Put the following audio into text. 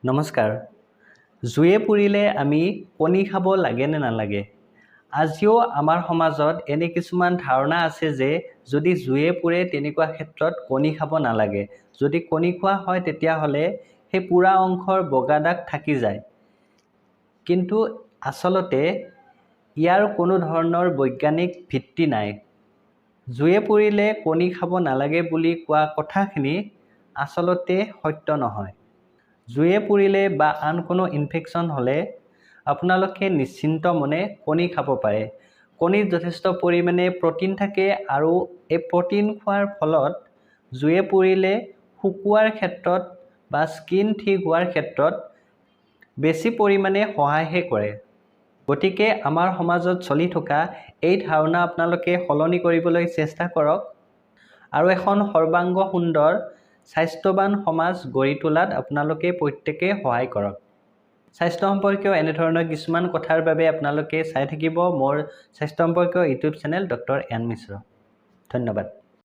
নমস্কাৰ। জুয়ে পুৰিলে আমি কণী খাব লাগে নে নালাগে? আজিও আমাৰ সমাজত এনে কিছুমান ধাৰণা আছে যে যদি জুয়ে পুৰে তেনেকুৱা ক্ষেত্ৰত কণী খাব নালাগে। যদি কণী খোৱা হয় তেতিয়াহ'লে সেই পুৰা অংশৰ বগা দাগ থাকি যায়। কিন্তু আচলতে ইয়াৰ কোনো ধৰণৰ বৈজ্ঞানিক ভিত্তি নাই। জুয়ে পুৰিলে কণী খাব নালাগে বুলি কোৱা কথাখিনি আচলতে সত্য নহয়। জুয়ে পুৰিলে বা আন কোনো ইনফেকশ্যন হ'লে আপোনালোকে নিশ্চিন্ত মনে কণী খাব পাৰে। কণীত যথেষ্ট পৰিমাণে প্ৰ'টিন থাকে আৰু এই প্ৰ'টিন খোৱাৰ ফলত জুয়ে পুৰিলে শুকুৱাৰ ক্ষেত্ৰত বা স্কিন ঠিক হোৱাৰ ক্ষেত্ৰত বেছি পৰিমাণে সহায়হে কৰে। গতিকে আমাৰ সমাজত চলি থকা এই ধাৰণা আপোনালোকে সলনি কৰিবলৈ চেষ্টা কৰক আৰু এখন সৰ্বাংগ সুন্দৰ স্বাস্থ্যৱান সমাজ গঢ়ি তোলাত আপোনালোকে প্ৰত্যেকে সহায় কৰক। স্বাস্থ্য সম্পৰ্কীয় এনেধৰণৰ কিছুমান কথাৰ বাবে আপোনালোকে চাই থাকিব মোৰ স্বাস্থ্য সম্পৰ্কীয় ইউটিউব চেনেল ডক্টৰ এন মিশ্ৰ। ধন্যবাদ।